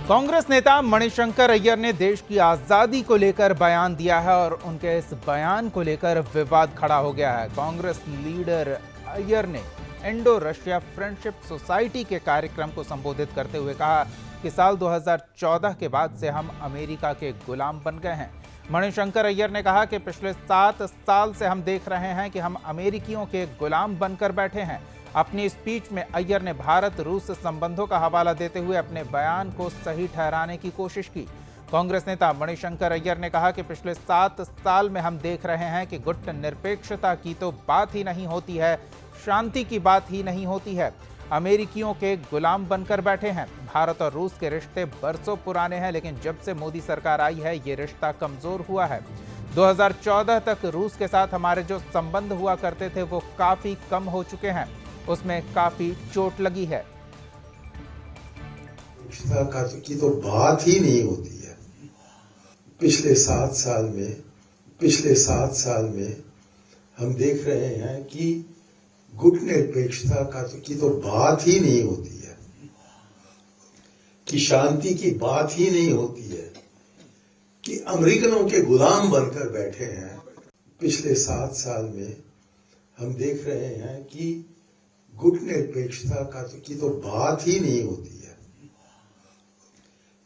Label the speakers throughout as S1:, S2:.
S1: कांग्रेस नेता मणिशंकर अय्यर ने देश की आजादी को लेकर बयान दिया है और उनके इस बयान को लेकर विवाद खड़ा हो गया है। कांग्रेस लीडर अय्यर ने इंडो रशिया फ्रेंडशिप सोसाइटी के कार्यक्रम को संबोधित करते हुए कहा कि साल 2014 के बाद से हम अमेरिका के गुलाम बन गए हैं। मणिशंकर अय्यर ने कहा कि पिछले 7 साल से हम देख रहे हैं कि हम अमेरिकियों के गुलाम बनकर बैठे हैं। अपनी स्पीच में अय्यर ने भारत रूस संबंधों का हवाला देते हुए अपने बयान को सही ठहराने की कोशिश की। कांग्रेस नेता मणिशंकर अय्यर ने कहा कि पिछले 7 साल में हम देख रहे हैं कि गुट निरपेक्षता की तो बात ही नहीं होती है, शांति की बात ही नहीं होती है। अमेरिकियों के गुलाम बनकर बैठे हैं। भारत और रूस के रिश्ते बरसों पुराने हैं, लेकिन जब से मोदी सरकार आई है ये रिश्ता कमजोर हुआ है। 2014 तक रूस के साथ हमारे जो संबंध हुआ करते थे वो काफी कम हो चुके हैं, उसमें काफी चोट लगी है।
S2: की तो बात ही नहीं होती है। पिछले 7 साल में हम देख रहे हैं कि गुट निरपेक्षता की तो बात ही नहीं होती है, कि शांति की बात ही नहीं होती है, कि अमेरिकनों के गुलाम बनकर बैठे हैं। पिछले 7 साल में हम देख रहे हैं कि गुट निरपेक्षता की तो बात ही नहीं होती है,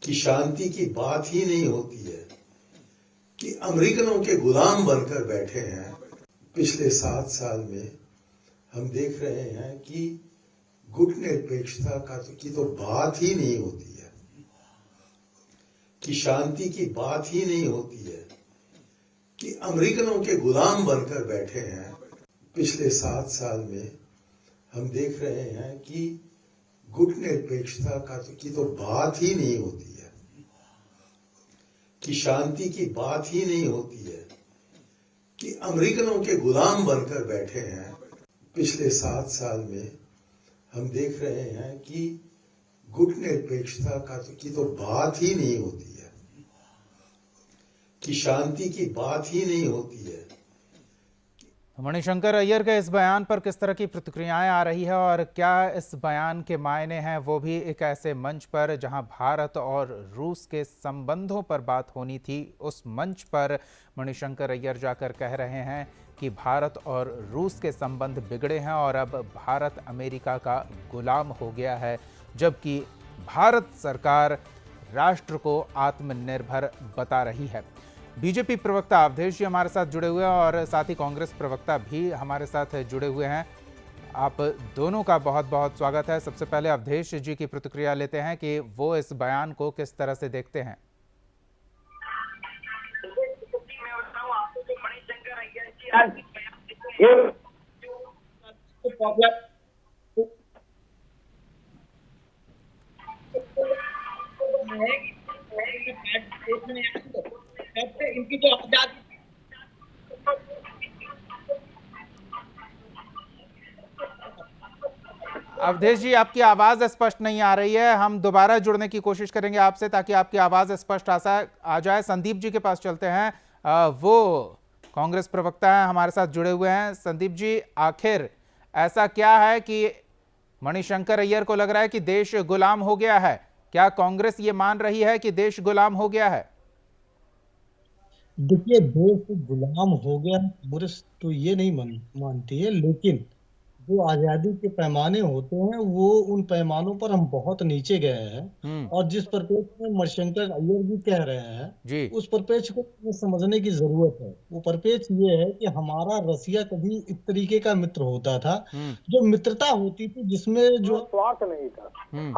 S2: कि शांति की बात ही नहीं होती है, कि अमेरिकनों के गुलाम बनकर बैठे हैं। पिछले 7 साल में हम देख रहे हैं कि गुट निरपेक्षता की तो बात ही नहीं होती है, कि शांति की बात ही नहीं होती है, कि अमेरिकनों के गुलाम बनकर बैठे हैं। पिछले 7 साल में हम देख रहे हैं कि गुट निरपेक्षता की तो बात ही नहीं होती है, कि शांति की बात ही नहीं होती है, कि अमेरिकनों के गुलाम बनकर बैठे हैं। पिछले 7 साल में हम देख रहे हैं कि गुट निरपेक्षता की तो बात ही नहीं होती है, कि शांति की बात ही नहीं होती है।
S1: मणिशंकर अय्यर के इस बयान पर किस तरह की प्रतिक्रियाएं आ रही है और क्या इस बयान के मायने हैं, वो भी एक ऐसे मंच पर जहां भारत और रूस के संबंधों पर बात होनी थी, उस मंच पर मणिशंकर अय्यर जाकर कह रहे हैं कि भारत और रूस के संबंध बिगड़े हैं और अब भारत अमेरिका का गुलाम हो गया है, जबकि भारत सरकार राष्ट्र को आत्मनिर्भर बता रही है। बीजेपी प्रवक्ता अवधेश जी हमारे साथ जुड़े हुए हैं और साथ ही कांग्रेस प्रवक्ता भी हमारे साथ जुड़े हुए हैं। आप दोनों का बहुत बहुत स्वागत है। सबसे पहले अवधेश जी की प्रतिक्रिया लेते हैं कि वो इस बयान को किस तरह से देखते हैं।
S3: इनकी तो आजादी
S1: अवधेश जी, आपकी आवाज स्पष्ट नहीं आ रही है। हम दोबारा जुड़ने की कोशिश करेंगे आपसे ताकि आपकी आवाज स्पष्ट आ जाए। संदीप जी के पास चलते हैं, वो कांग्रेस प्रवक्ता हैं, हमारे साथ जुड़े हुए हैं। संदीप जी, आखिर ऐसा क्या है कि मणिशंकर अय्यर को लग रहा है कि देश गुलाम हो गया है? क्या कांग्रेस ये मान रही है कि देश गुलाम हो गया है?
S3: देखिए, देश गुलाम हो गया कांग्रेस तो ये नहीं मानती है, लेकिन जो आजादी के पैमाने होते हैं वो उन पैमानों पर हम बहुत नीचे गए हैं। और जिस परिप्रेक्ष्य में मणिशंकर अय्यर जी कह रहे हैं उस परिप्रेक्ष्य को समझने की जरूरत है। वो परिप्रेक्ष्य ये है कि हमारा रसिया कभी इस तरीके का मित्र होता था, जो मित्रता होती थी जिसमें जो
S4: स्वार्थ नहीं था।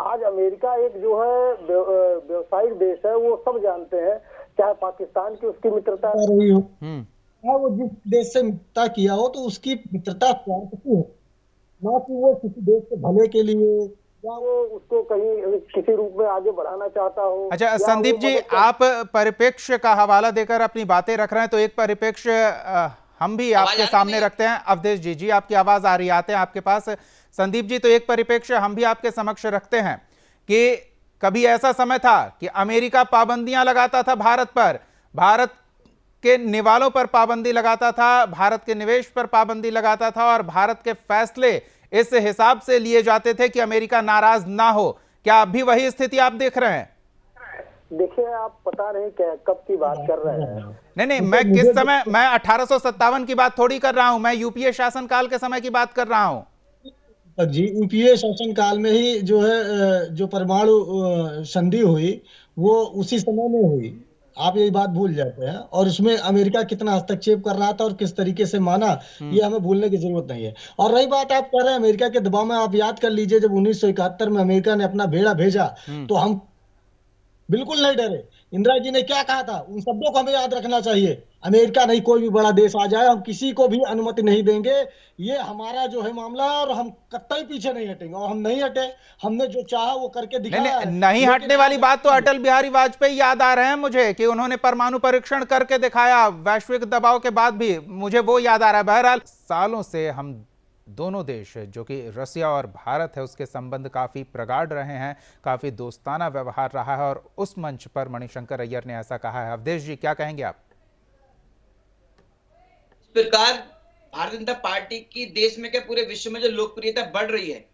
S4: आज अमेरिका एक जो है व्यवसायिक देश है, वो सब जानते हैं, चाहे पाकिस्तान की उसकी मित्रता
S3: रही हो, वो जिस देश से मित्रता किया हो तो उसकी मित्रता स्वार्थ की हो, ना कि वो किसी देश के भले के लिए या वो उसको कहीं किसी रूप में आगे बढ़ाना चाहता हो।
S1: अच्छा संदीप जी, आप परिप्रेक्ष्य का हवाला देकर अपनी बातें रख रहे हैं, तो एक परिप्रेक्ष्य हम भी आपके सामने रखते हैं। अवधेश जी, जी आपकी आवाज आ रही है, आते हैं आपके पास। संदीप जी, तो एक परिप्रेक्ष्य हम भी आपके समक्ष रखते हैं कि कभी ऐसा समय था कि अमेरिका पाबंदियां लगाता था भारत पर, भारत के निवालों पर पाबंदी लगाता था, भारत के निवेश पर पाबंदी लगाता था और भारत के फैसले इस हिसाब से लिए जाते थे कि अमेरिका नाराज ना हो। क्या अब भी वही स्थिति आप देख रहे हैं?
S4: देखिए आप पता नहीं क्या कब की बात कर रहे हैं।
S1: नहीं, मैं किस समय, मैं 1857 की बात थोड़ी कर रहा हूं, मैं यूपीए शासन काल के समय की बात कर रहा हूं।
S3: जी, यूपीए शासन काल में ही जो है जो परमाणु संधि हुई वो उसी समय में हुई। आप यही बात भूल जाते हैं, और उसमें अमेरिका कितना हस्तक्षेप कर रहा था और किस तरीके से माना, ये हमें भूलने की जरूरत नहीं है। और रही बात आप कह रहे हैं अमेरिका के दबाव में, आप याद कर लीजिए जब 1971 में अमेरिका ने अपना बेड़ा भेजा तो हम बिल्कुल नहीं डरे। इंदिरा जी ने क्या कहा था, उन शब्दों को हमें याद रखना चाहिए। अमेरिका नहीं, कोई भी बड़ा देश आ जाए, हम किसी को भी अनुमति नहीं देंगे, ये हमारा जो है मामला है और हम कतई पीछे नहीं हटेंगे। और हम नहीं हटे, हमने जो चाहा वो करके दिखाया है।
S1: नहीं हटने वाली बात तो अटल बिहारी वाजपेयी याद आ रहे हैं मुझे, कि उन्होंने परमाणु परीक्षण करके दिखाया वैश्विक दबाव के बाद भी, मुझे वो याद आ रहा है। बहरहाल सालों से हम दोनों देश जो कि रसिया और भारत है उसके संबंध काफी प्रगाढ़ रहे हैं, काफी दोस्ताना व्यवहार रहा है, और उस मंच पर मणिशंकर अय्यर ने ऐसा कहा है। अवधेश जी क्या कहेंगे आप?
S5: इस प्रकार भारतीय जनता पार्टी की देश में क्या पूरे विश्व में जो लोकप्रियता बढ़ रही है,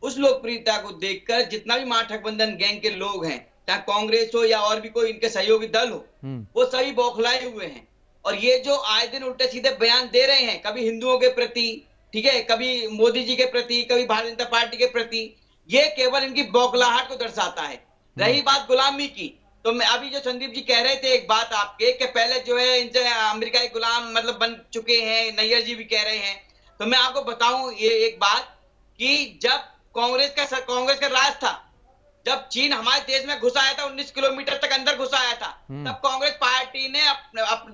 S5: उस लोकप्रियता को देखकर जितना भी महागठबंधन गैंग के लोग हैं, चाहे कांग्रेस हो या और भी कोई इनके सहयोगी दल हो, वो सभी बौखलाए हुए हैं। और ये जो आए दिन उल्टे सीधे बयान दे रहे हैं, कभी हिंदुओं के प्रति, ठीक है, कभी मोदी जी के प्रति, कभी भारतीय जनता पार्टी के प्रति, ये केवल इनकी बौखलाहट को दर्शाता है। रही बात गुलामी की, तो मैं अभी जो संदीप जी कह रहे थे एक बात आपके, कि पहले जो है इनसे अमेरिका के गुलाम मतलब बन चुके हैं, नैयर जी भी कह रहे हैं। तो मैं आपको बताऊं ये एक बात, कि जब कांग्रेस का राज था, जब चीन हमारे देश में घुस आया था, 19 किलोमीटर तक अंदर घुस आया था, तब कांग्रेस पार्टी ने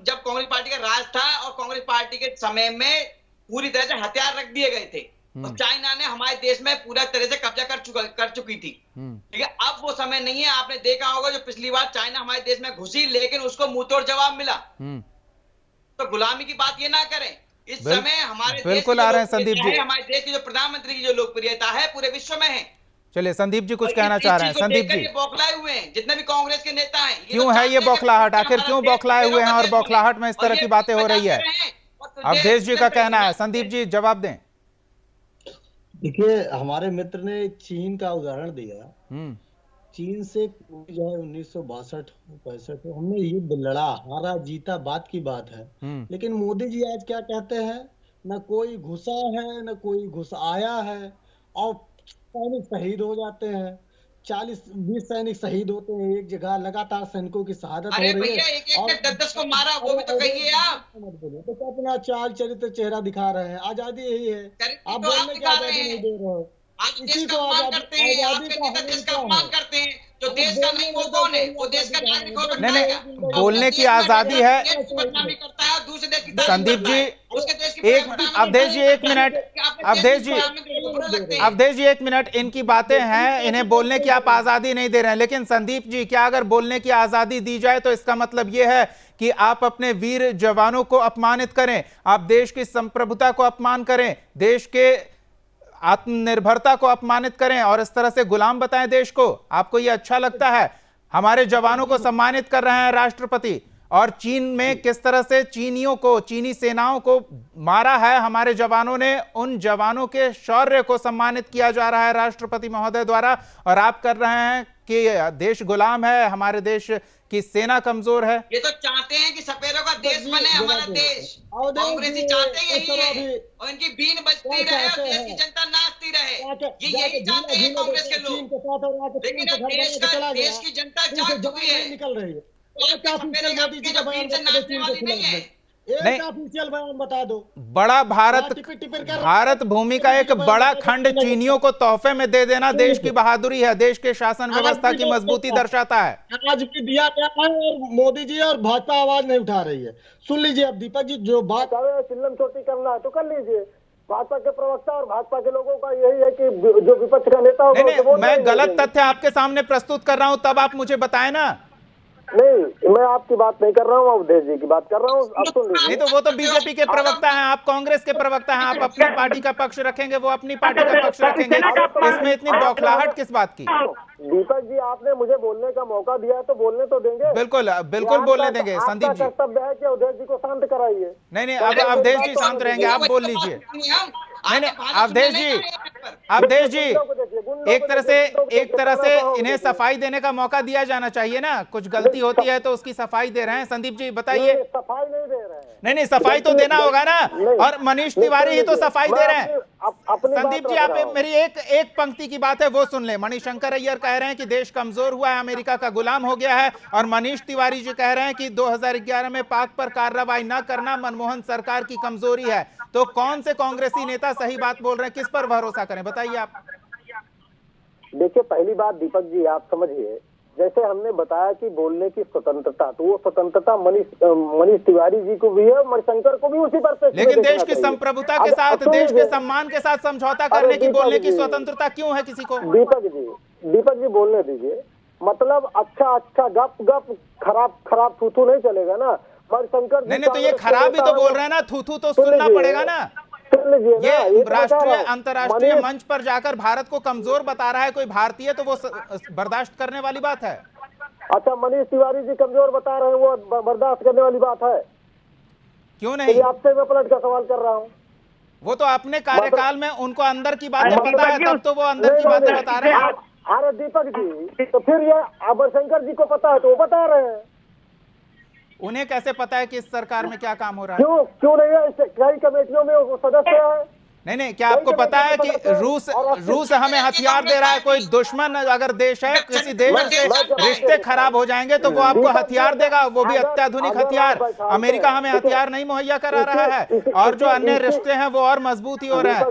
S5: जब कांग्रेस पार्टी का राज था और कांग्रेस पार्टी के समय में पूरी तरह से हथियार रख दिए गए थे, और चाइना ने हमारे देश में पूरा तरह से कब्जा कर चुकी थी। ठीक है, अब वो समय नहीं है। आपने देखा होगा जो पिछली बार चाइना हमारे देश में घुसी, लेकिन उसको मुंहतोड़ जवाब मिला। तो गुलामी की बात ये ना करें। इस समय हमारे
S1: बिल्कुल आ रहे हैं संदीप जी,
S5: हमारे देश की जो प्रधानमंत्री की जो लोकप्रियता है पूरे विश्व में है।
S1: चलिए संदीप जी कुछ कहना चाह रहे हैं। संदीप जी
S5: बौखलाए हुए हैं जितने भी कांग्रेस के नेता हैं,
S1: क्यों है ये बौखलाहट, आखिर क्यों बौखलाए हुए हैं और बौखलाहट में इस तरह की बातें हो रही है? अवधेश जी का कहना है, संदीप जी जवाब दें।
S3: देखिए हमारे मित्र ने चीन का उदाहरण दिया। चीन से जो है 1962-65 हमने युद्ध लड़ा, हारा जीता, बात की बात है। लेकिन मोदी जी आज क्या कहते हैं, न कोई घुसा है न कोई घुस आया है, और सैनिक शहीद हो जाते हैं। 40-20 सैनिक शहीद होते हैं एक जगह, लगातार सैनिकों की शहादत हो रही है।
S5: एक 10 को मारा, वो भी तो कहिए आप।
S3: तो अपना चाल चरित्र चेहरा दिखा रहे हैं। आजादी यही है, आप बोलने की आजादी नहीं दे रहे हो। इसी को आजादी का
S5: करते हैं। जो देश का नहीं वो कौन है? वो देश का नागरिक होकर
S1: नहीं, बोलने की आजादी है। संदीप जी एक, अवधेश जी एक मिनट, अवधेश जी एक मिनट, इनकी बातें हैं, इन्हें बोलने की आप आजादी नहीं दे रहे हैं। लेकिन संदीप जी, क्या अगर बोलने की आजादी दी जाए तो इसका मतलब यह है कि आप अपने वीर जवानों को अपमानित करें, आप देश की संप्रभुता को अपमान करें, देश के आत्मनिर्भरता को अपमानित करें और इस तरह से गुलाम बताएं देश को? आपको यह अच्छा लगता है? हमारे जवानों को सम्मानित कर रहे हैं राष्ट्रपति, और चीन में किस तरह से चीनियों को, चीनी सेनाओं को मारा है हमारे जवानों ने, उन जवानों के शौर्य को सम्मानित किया जा रहा है राष्ट्रपति महोदय द्वारा, और आप कर रहे हैं कि देश गुलाम है, हमारे देश की सेना कमजोर है।
S5: ये तो चाहते हैं कि सपेरों का देश बने हमारा देश। कांग्रेसी चाहते हैं यही है, और इनकी बीन बजती रहे और देश की जनता नाचती रहे, ये यही चाहते हैं कांग्रेस के लोग। लेकिन अब देश की जनता जाग चुकी है।
S3: निकल रही है।
S1: नहीं,
S3: ऑफिशियल बयान बता दो।
S1: बड़ा भारत भूमि का एक बड़ा खंड चीनियों को तोहफे में दे देना देश की बहादुरी है, देश के शासन व्यवस्था की मजबूती दर्शाता है।
S3: आज भी दिया गया है और मोदी जी और भाजपा आवाज नहीं उठा रही है। सुन लीजिए अब दीपक जी, जो बात
S4: चिल्लम चोटी करना है तो कर लीजिए। भाजपा के प्रवक्ता और भाजपा के लोगों का यही है कि जो विपक्ष का नेता होगा,
S1: नहीं, मैं गलत तथ्य आपके सामने प्रस्तुत कर रहा हूं, तब आप मुझे बताएं ना।
S4: नहीं, मैं आपकी बात नहीं कर रहा हूँ, अवधेश जी की बात कर रहा हूँ। अब सुन लीजिए।
S1: नहीं तो वो तो बीजेपी के प्रवक्ता हैं, आप कांग्रेस के प्रवक्ता हैं, आप अपनी पार्टी का पक्ष रखेंगे, वो अपनी पार्टी का पक्ष रखेंगे, इसमें इतनी बौखलाहट किस बात की?
S4: दीपक जी, आपने मुझे बोलने का मौका दिया है तो बोलने तो देंगे।
S1: बिल्कुल बिल्कुल बोलने देंगे। संदीप जी,
S4: कर्तव्य है कि अवधेश जी को शांत कराइए।
S1: नहीं, अब अवधेश जी शांत रहेंगे, आप बोल लीजिए। नहीं, अवधेश जी अवधेश जी, एक तरह से इन्हें सफाई देने का मौका दिया जाना चाहिए ना, कुछ गलती होती है तो उसकी सफाई दे रहे हैं। संदीप जी बताइए।
S4: सफाई नहीं दे रहे हैं।
S1: नहीं, सफाई तो देना होगा ना, और मनीष तिवारी ही तो सफाई दे रहे हैं। संदीप जी, आप मेरी एक पंक्ति की बात है वो सुन ले। मणिशंकर अय्यर कह रहे हैं कि देश कमजोर हुआ है, अमेरिका का गुलाम हो गया है, और मनीष तिवारी जी कह रहे हैं कि 2011 में पाक पर कार्रवाई न करना मनमोहन सरकार की कमजोरी है। तो कौन से कांग्रेसी नेता सही बात बोल रहे हैं, किस पर भरोसा करें, बताइए आप।
S4: देखिए, पहली बात दीपक जी आप समझिए, जैसे हमने बताया कि बोलने की स्वतंत्रता, तो वो स्वतंत्रता मनीष तिवारी जी को भी है, मणिशंकर को भी उसी पर।
S1: लेकिन देश की संप्रभुता के साथ, देश के सम्मान के साथ समझौता करने की, बोलने की स्वतंत्रता क्यों है किसी को?
S4: दीपक जी बोलने दीजिए। मतलब अच्छा गप खराब थूथू नहीं चलेगा ना। मणिशंकर
S1: नहीं, तो ये खराब ही तो बोल रहे हैं ना, थूथू तो सुनना पड़ेगा ना। ये राष्ट्रीय अंतर्राष्ट्रीय मंच पर जाकर भारत को कमजोर बता रहा है कोई भारतीय, तो वो बर्दाश्त करने वाली बात है।
S4: अच्छा, मनीष तिवारी जी कमजोर बता रहे हैं, वो बर्दाश्त करने वाली बात है?
S1: क्यों नहीं?
S4: आपसे मैं पलट का सवाल कर रहा हूँ।
S1: वो तो अपने कार्यकाल में उनको अंदर की बातें पता है, तब तो वो अंदर की बातें बता रहे हैं।
S4: अरे दीपक जी, तो फिर ये मणिशंकर जी को पता है तो वो बता रहे हैं।
S1: उन्हें कैसे पता है कि इस सरकार में क्या काम हो रहा है?
S4: क्यों नहीं है? कई कमेटियों में वो सदस्य है।
S1: नहीं, क्या आपको पता है कि रूस हमें हथियार दे रहा है? कोई दुश्मन अगर देश है, किसी देश से रिश्ते खराब हो जाएंगे तो वो आपको हथियार देगा, वो भी अत्याधुनिक हथियार। अमेरिका हमें हथियार नहीं मुहैया करा रहा है, और जो अन्य रिश्ते हैं वो और मजबूत ही हो रहे हैं।